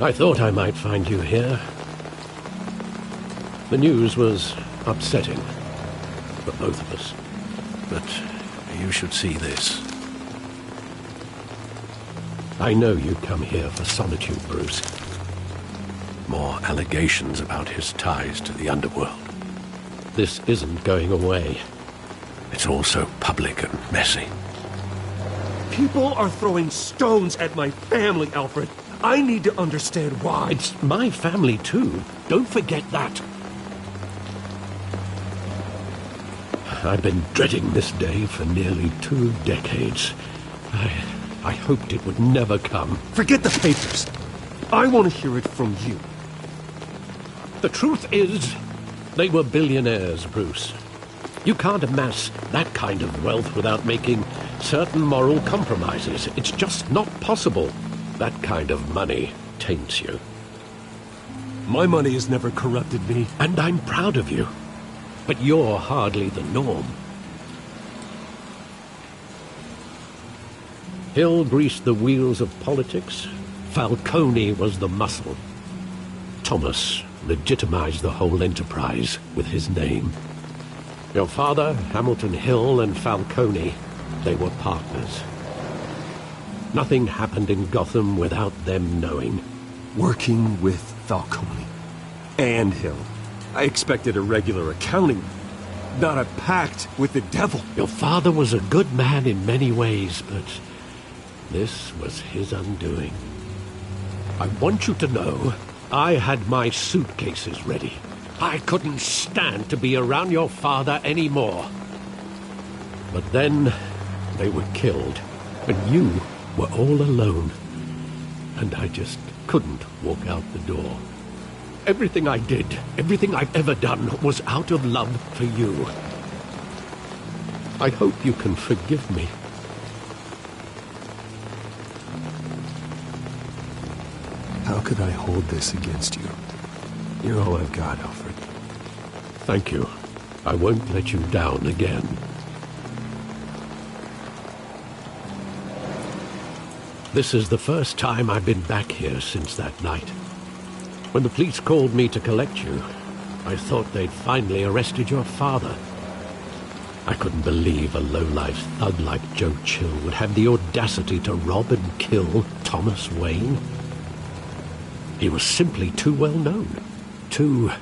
I thought I might find you here. The news was upsetting for both of us. But you should see this. I know you come here for solitude, Bruce. More allegations about his ties to the underworld. This isn't going away. It's all so public and messy. People are throwing stones at my family, Alfred. I need to understand why. It's my family, too. Don't forget that. I've been dreading this day for nearly 2 decades. I hoped it would never come. Forget the papers. I want to hear it from you. The truth is, they were billionaires, Bruce. You can't amass that kind of wealth without making certain moral compromises. It's just not possible. That kind of money taints you. My money has never corrupted me. And I'm proud of you. But you're hardly the norm. Hill greased the wheels of politics. Falcone was the muscle. Thomas legitimized the whole enterprise with his name. Your father, Hamilton Hill, and Falcone, they were partners. Nothing happened in Gotham without them knowing. Working with Falcone and Hill. I expected a regular accounting, not a pact with the devil. Your father was a good man in many ways, but this was his undoing. I want you to know, I had my suitcases ready. I couldn't stand to be around your father anymore. But then they were killed, and you were all alone. And I just couldn't walk out the door. Everything I did, everything I've ever done, was out of love for you. I hope you can forgive me. How could I hold this against you? You're all I've got, Alfred. Thank you. I won't let you down again. This is the first time I've been back here since that night. When the police called me to collect you, I thought they'd finally arrested your father. I couldn't believe a low-life thug like Joe Chill would have the audacity to rob and kill Thomas Wayne. He was simply too well known. Too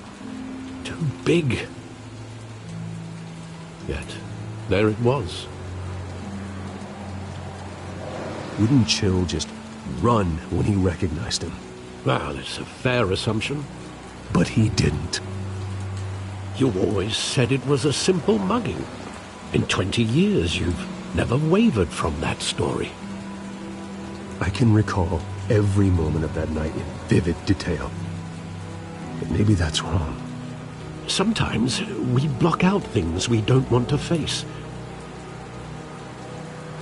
big. Yet, there it was. Wouldn't Chill just run when he recognized him? Well, it's a fair assumption. But he didn't. You always said it was a simple mugging. In 20 years, you've never wavered from that story. I can recall every moment of that night in vivid detail. But maybe that's wrong. Sometimes we block out things we don't want to face.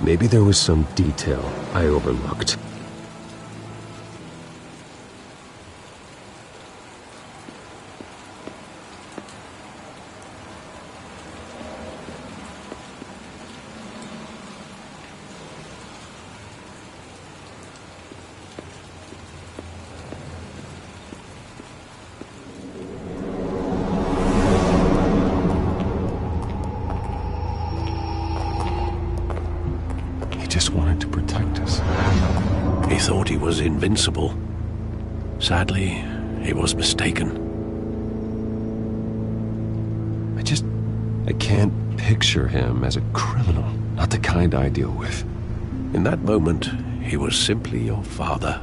Maybe there was some detail I overlooked. Just wanted to protect us. He thought he was invincible. Sadly, he was mistaken. I can't picture him as a criminal. Not the kind I deal with. In that moment, he was simply your father.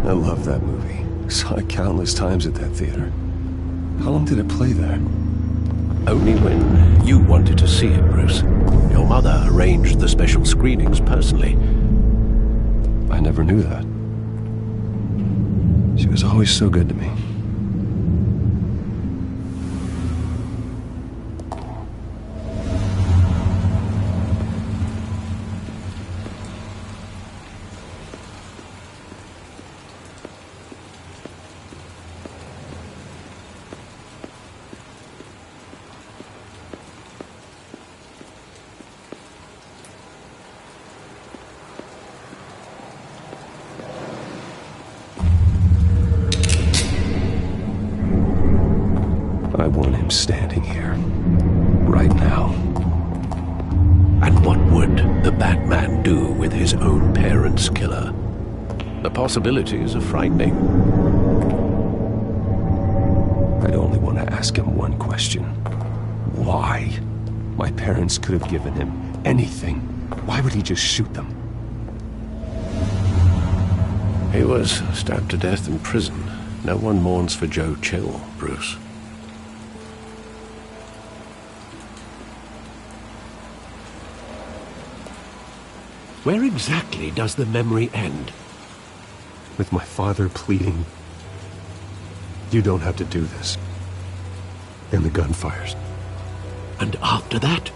I love that movie. Saw it countless times at that theater. How long did it play there? Only when you wanted to see it, Bruce. Your mother arranged the special screenings personally. I never knew that. She was always so good to me. I want him standing here, right now. And what would the Batman do with his own parents' killer? The possibilities are frightening. I'd only want to ask him one question. Why? My parents could have given him anything. Why would he just shoot them? He was stabbed to death in prison. No one mourns for Joe Chill, Bruce. Where exactly does the memory end? With my father pleading, "You don't have to do this." And the gunfires. And after that?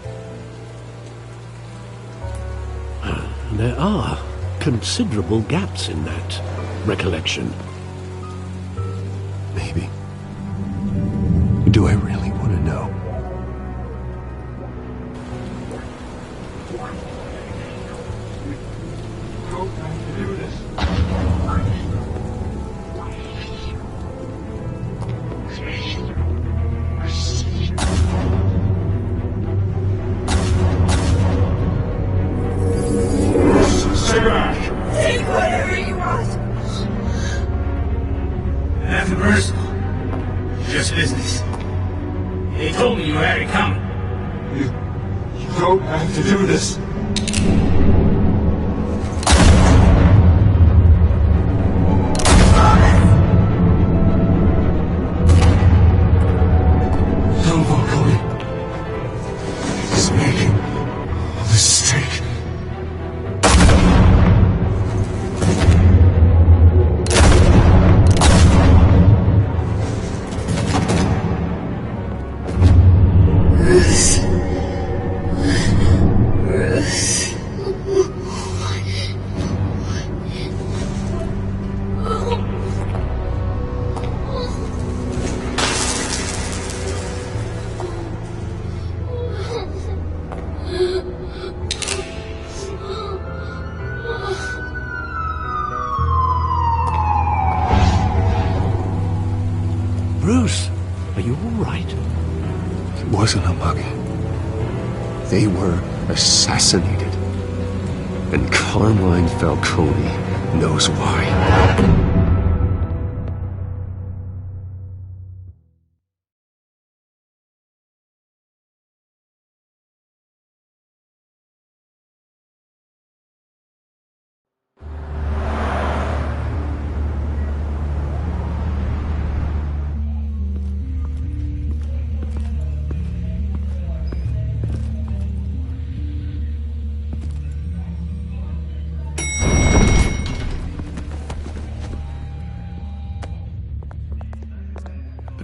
There are considerable gaps in that recollection. Maybe. Do I really want to know? Take whatever you want. Nothing personal. Just business. They told me you had it coming. You don't have to do this. Don't walk away. He's making a mistake. Bruce, are you all right? It wasn't a mug. They were assassinated. And Carmine Falcone knows why.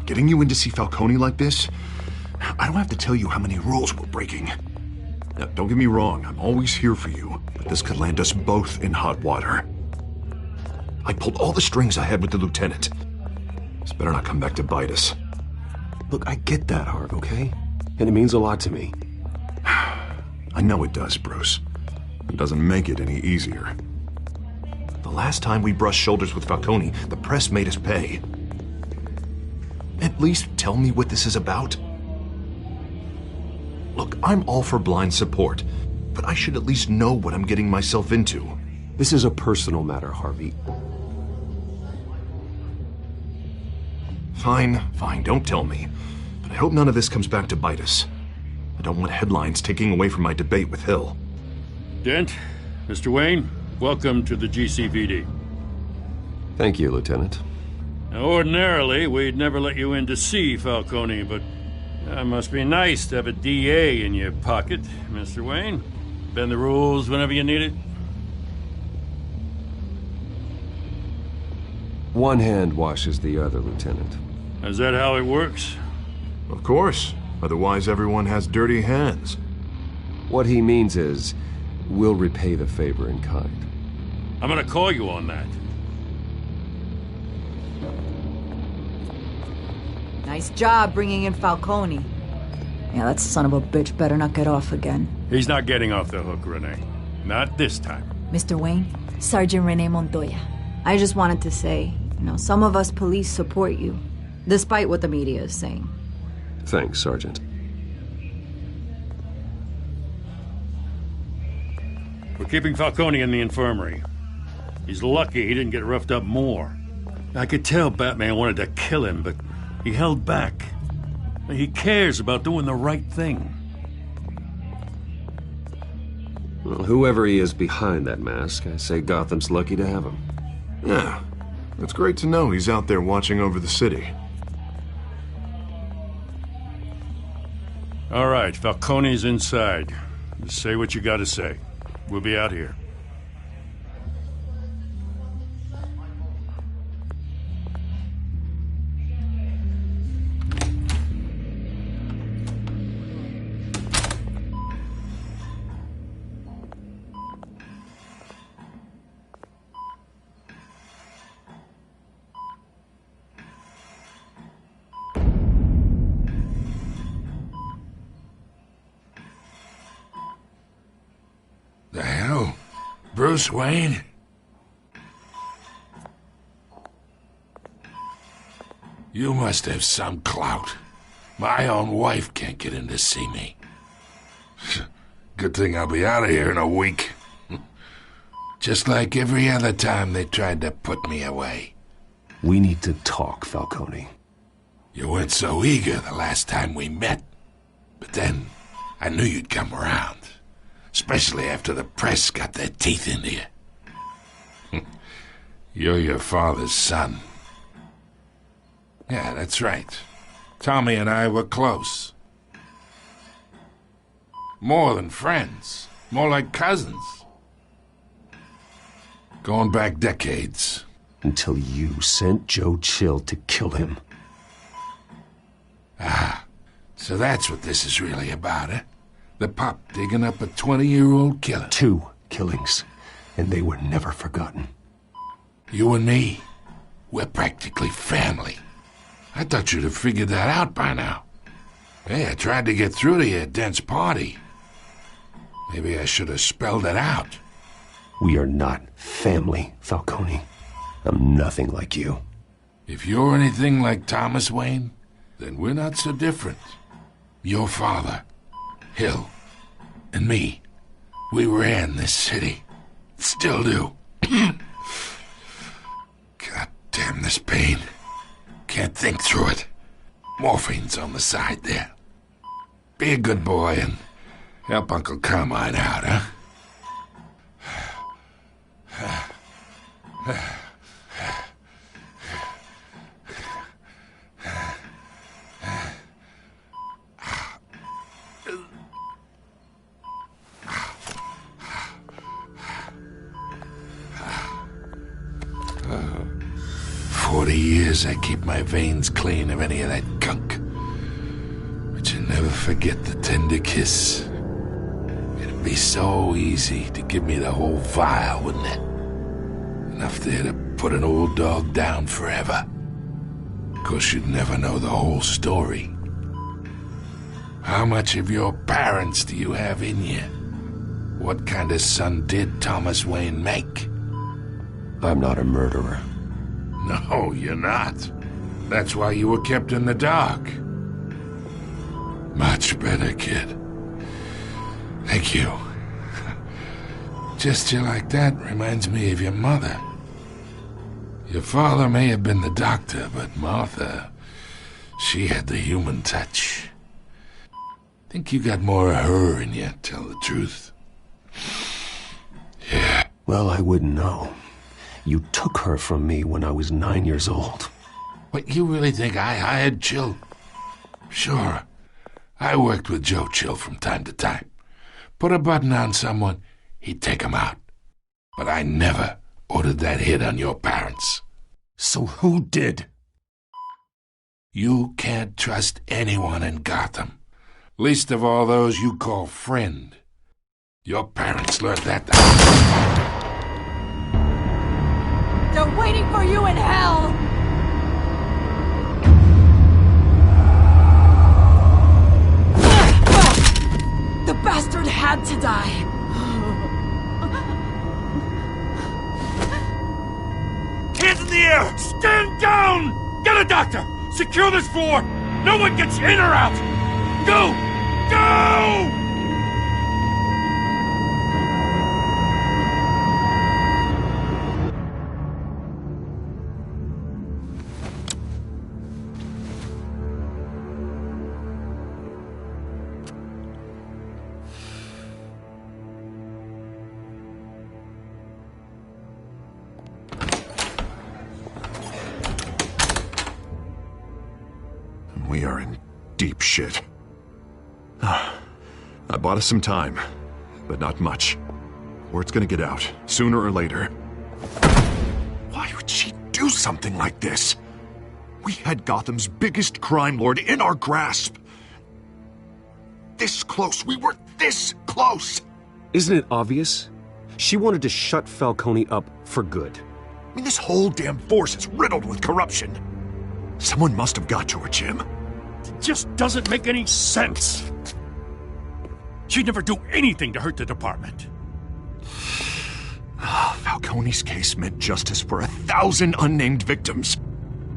Getting you in to see Falcone like this, I don't have to tell you how many rules we're breaking. Now, don't get me wrong, I'm always here for you, but this could land us both in hot water. I pulled all the strings I had with the lieutenant. This better not come back to bite us. Look, I get that, Harv, okay? And it means a lot to me. I know it does, Bruce. It doesn't make it any easier. The last time we brushed shoulders with Falcone, the press made us pay. At least tell me what this is about. Look, I'm all for blind support, but I should at least know what I'm getting myself into. This is a personal matter, Harvey. Fine, don't tell me. But I hope none of this comes back to bite us. I don't want headlines taking away from my debate with Hill. Dent, Mr. Wayne, welcome to the GCPD. Thank you, Lieutenant. Now, ordinarily, we'd never let you in to see Falcone, but it must be nice to have a DA in your pocket, Mr. Wayne. Bend the rules whenever you need it. One hand washes the other, Lieutenant. Is that how it works? Of course. Otherwise, everyone has dirty hands. What he means is, we'll repay the favor in kind. I'm gonna call you on that. Nice job bringing in Falcone. Yeah, that son of a bitch better not get off again. He's not getting off the hook, Renee. Not this time. Mr. Wayne, Sergeant Renee Montoya. I just wanted to say, some of us police support you, despite what the media is saying. Thanks, Sergeant. We're keeping Falcone in the infirmary. He's lucky he didn't get roughed up more. I could tell Batman wanted to kill him, but he held back. He cares about doing the right thing. Well, whoever he is behind that mask, I say Gotham's lucky to have him. Yeah, it's great to know he's out there watching over the city. All right, Falcone's inside. Just say what you gotta say. We'll be out here. The hell? Bruce Wayne? You must have some clout. My own wife can't get in to see me. Good thing I'll be out of here in a week. Just like every other time they tried to put me away. We need to talk, Falcone. You weren't so eager the last time we met. But then, I knew you'd come around. Especially after the press got their teeth into you. You're your father's son. Yeah, that's right. Tommy and I were close. More than friends. More like cousins. Going back decades. Until you sent Joe Chill to kill him. Ah, so that's what this is really about, eh? The pup digging up a 20-year-old killer. 2 killings, and they were never forgotten. You and me, we're practically family. I thought you'd have figured that out by now. Hey, I tried to get through to your dense party. Maybe I should have spelled it out. We are not family, Falcone. I'm nothing like you. If you're anything like Thomas Wayne, then we're not so different. Your father, Hill, and me, we ran this city. Still do. God damn this pain. Can't think through it. Morphine's on the side there. Be a good boy and help Uncle Carmine out, huh? 40 years I keep my veins clean of any of that gunk. But you never forget the tender kiss. It'd be so easy to give me the whole vial, wouldn't it? Enough there to put an old dog down forever. Of course, you'd never know the whole story. How much of your parents do you have in you? What kind of son did Thomas Wayne make? I'm not a murderer. No, you're not. That's why you were kept in the dark. Much better, kid. Thank you. Gesture like that reminds me of your mother. Your father may have been the doctor, but Martha, she had the human touch. Think you got more of her in you, tell the truth. Yeah. Well, I wouldn't know. You took her from me when I was 9 years old. What, you really think I hired Chill? Sure. I worked with Joe Chill from time to time. Put a button on someone, he'd take him out. But I never ordered that hit on your parents. So who did? You can't trust anyone in Gotham. Least of all those you call friend. Your parents learned that. They're waiting for you in hell! The bastard had to die. Hands in the air! Stand down! Get a doctor! Secure this floor! No one gets in or out! Go! Go! We are in deep shit. I bought us some time, but not much. Word's gonna get out, sooner or later. Why would she do something like this? We had Gotham's biggest crime lord in our grasp. This close. We were this close. Isn't it obvious? She wanted to shut Falcone up for good. I mean, this whole damn force is riddled with corruption. Someone must have got to her, Jim. It just doesn't make any sense. She'd never do anything to hurt the department. Falcone's case meant justice for 1,000 unnamed victims.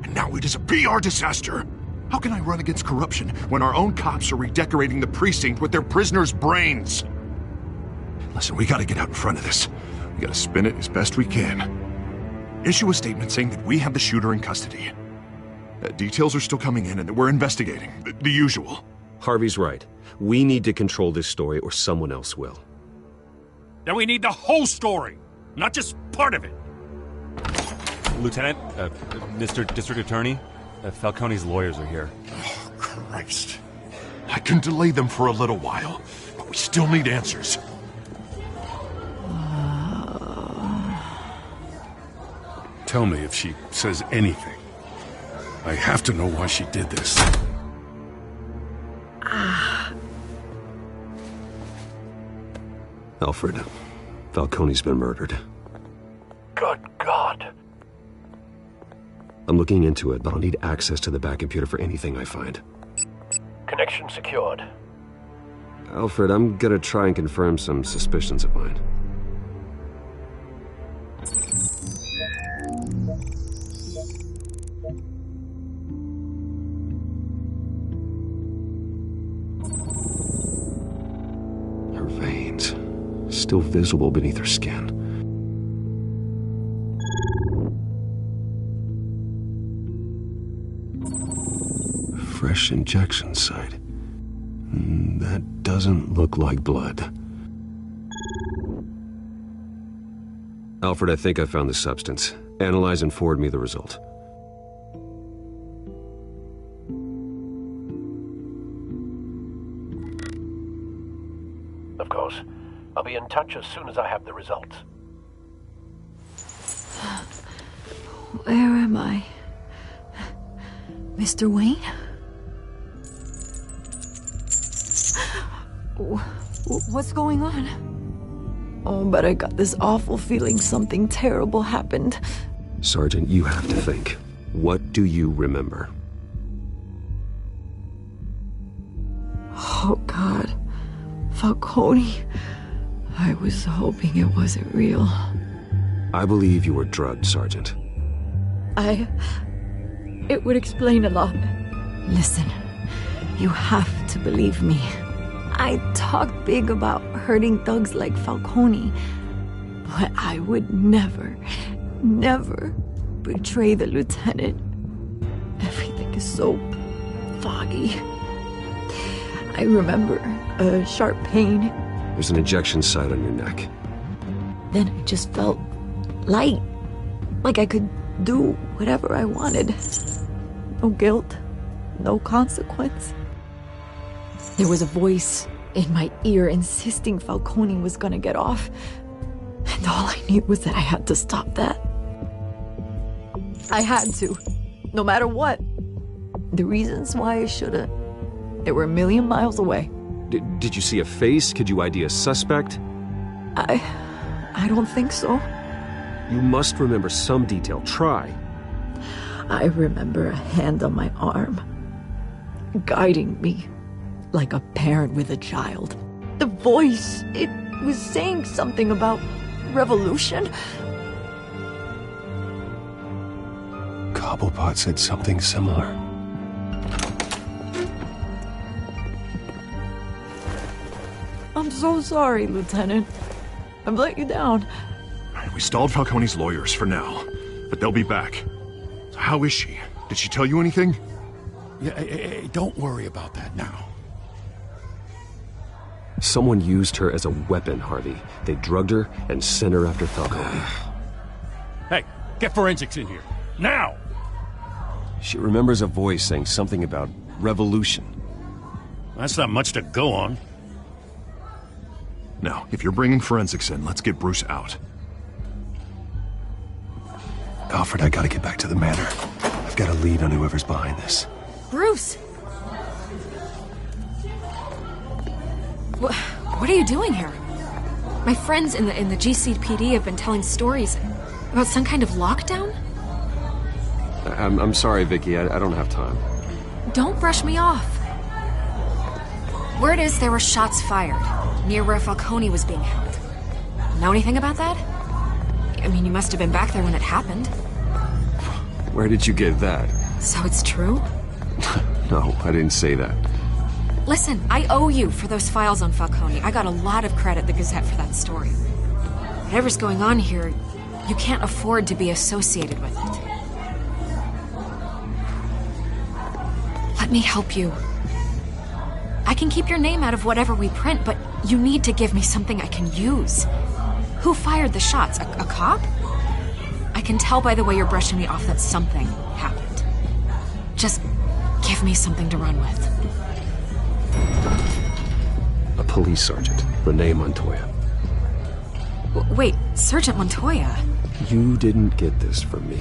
And now it is a PR disaster. How can I run against corruption when our own cops are redecorating the precinct with their prisoners' brains? Listen, we gotta get out in front of this. We gotta spin it as best we can. Issue a statement saying that we have the shooter in custody. Details are still coming in and that we're investigating. The usual. Harvey's right. We need to control this story or someone else will. Then we need the whole story, not just part of it. Lieutenant, Mr. District Attorney, Falcone's lawyers are here. Oh, Christ. I can delay them for a little while, but we still need answers. Tell me if she says anything. I have to know why she did this. Alfred, Falcone's been murdered. Good God. I'm looking into it, but I'll need access to the back computer for anything I find. Connection secured. Alfred, I'm gonna try and confirm some suspicions of mine. Her veins, still visible beneath her skin. Fresh injection site. That doesn't look like blood. Alfred, I think I found the substance. Analyze and forward me the result. Of course. I'll be in touch as soon as I have the results. Where am I? Mr. Wayne? What's going on? Oh, but I got this awful feeling something terrible happened. Sergeant, you have to think. What do you remember? Oh, God. Falcone. I was hoping it wasn't real. I believe you were drugged, Sergeant. It would explain a lot. Listen, you have to believe me. I talked big about hurting thugs like Falcone, but I would never betray the lieutenant. Everything is so foggy. I remember a sharp pain. There's an injection site on your neck. Then I just felt light, like I could do whatever I wanted. No guilt, no consequence. There was a voice in my ear insisting Falcone was gonna get off. And all I knew was that I had to stop that. I had to. No matter what. The reasons why I shouldn't, they were a million miles away. Did you see a face? Could you ID a suspect? I don't think so. You must remember some detail. Try. I remember a hand on my arm, guiding me like a parent with a child. The voice, it was saying something about revolution. Cobblepot said something similar. I'm so sorry, Lieutenant. I've let you down. We stalled Falcone's lawyers for now, but they'll be back. So how is she? Did she tell you anything? Yeah, hey, don't worry about that now. Someone used her as a weapon, Harvey. They drugged her and sent her after Falcone. Hey, get forensics in here. Now! She remembers a voice saying something about revolution. That's not much to go on. Now, if you're bringing forensics in, let's get Bruce out. Alfred, I gotta get back to the manor. I've got a lead on whoever's behind this. Bruce! What are you doing here? My friends in the GCPD have been telling stories about some kind of lockdown? I'm sorry, Vicky. I don't have time. Don't brush me off. Word is there were shots fired near where Falcone was being held. Know anything about that? I mean, you must have been back there when it happened. Where did you get that? So it's true? No, I didn't say that. Listen, I owe you for those files on Falcone. I got a lot of credit at the Gazette for that story. Whatever's going on here, you can't afford to be associated with it. Let me help you. I can keep your name out of whatever we print, but you need to give me something I can use. Who fired the shots? A cop? I can tell by the way you're brushing me off that something happened. Just give me something to run with. A police sergeant, Renee Montoya. Wait, Sergeant Montoya? You didn't get this from me.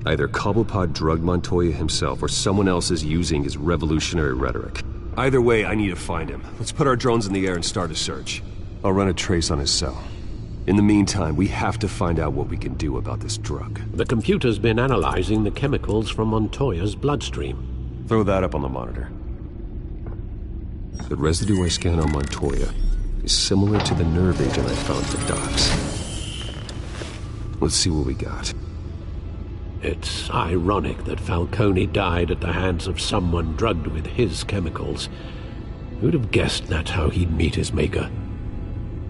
Either Cobblepot drugged Montoya himself, or someone else is using his revolutionary rhetoric. Either way, I need to find him. Let's put our drones in the air and start a search. I'll run a trace on his cell. In the meantime, we have to find out what we can do about this drug. The computer's been analyzing the chemicals from Montoya's bloodstream. Throw that up on the monitor. The residue I scan on Montoya is similar to the nerve agent I found for Docs. Let's see what we got. It's ironic that Falcone died at the hands of someone drugged with his chemicals. Who'd have guessed that's how he'd meet his maker?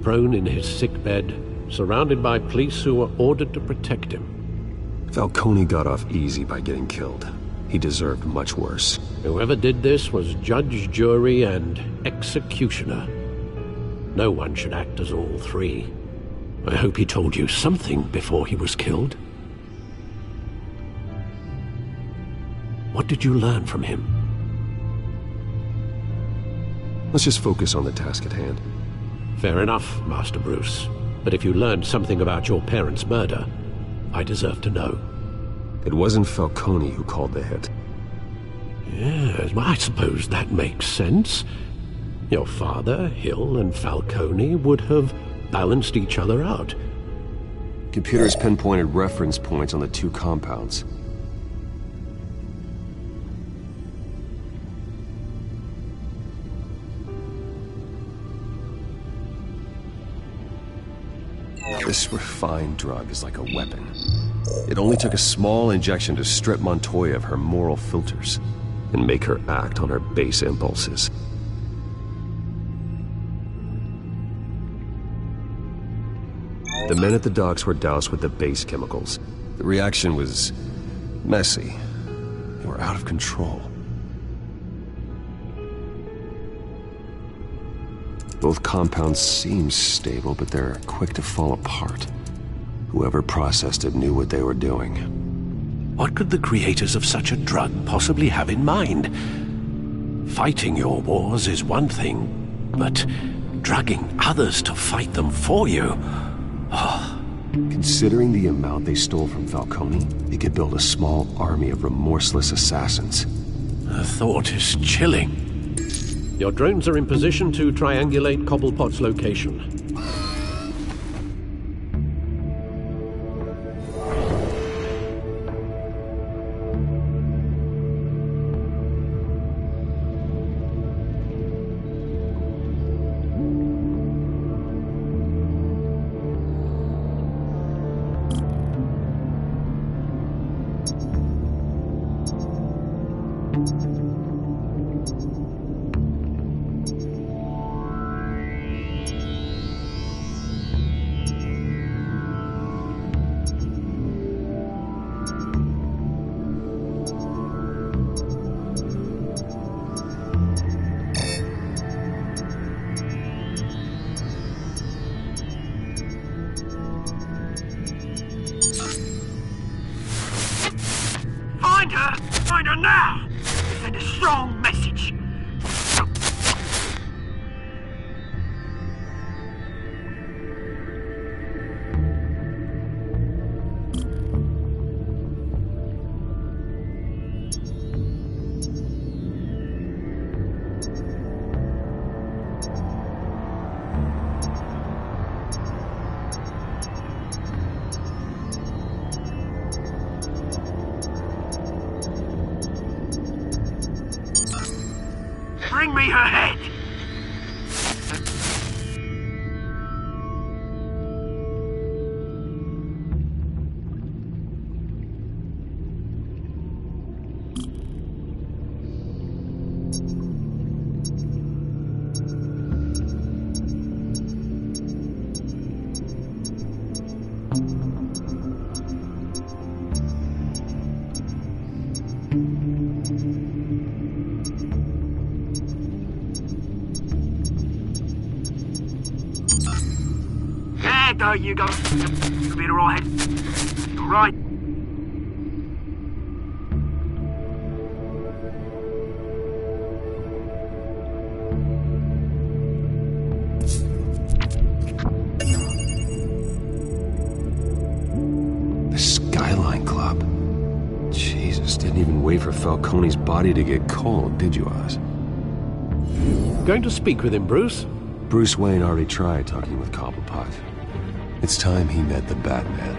Prone in his sickbed, surrounded by police who were ordered to protect him. Falcone got off easy by getting killed. He deserved much worse. Whoever did this was judge, jury, and executioner. No one should act as all three. I hope he told you something before he was killed. What did you learn from him? Let's just focus on the task at hand. Fair enough, Master Bruce. But if you learned something about your parents' murder, I deserve to know. It wasn't Falcone who called the hit. Yes, well, I suppose that makes sense. Your father, Hill, and Falcone would have balanced each other out. Computers pinpointed reference points on the two compounds. This refined drug is like a weapon. It only took a small injection to strip Montoya of her moral filters and make her act on her base impulses. The men at the docks were doused with the base chemicals. The reaction was messy. They were out of control. Both compounds seem stable, but they're quick to fall apart. Whoever processed it knew what they were doing. What could the creators of such a drug possibly have in mind? Fighting your wars is one thing, but drugging others to fight them for you? Oh. Considering the amount they stole from Falcone, they could build a small army of remorseless assassins. The thought is chilling. Your drones are in position to triangulate Cobblepot's location. Find her! Find her now! Send a strong message. Bring me her head! There you go. You'll be alright. You're right. The Skyline Club. Jesus, didn't even wait for Falcone's body to get cold, did you, Oz? Going to speak with him, Bruce? Bruce Wayne already tried talking with Cobblepot. It's time he met the Batman.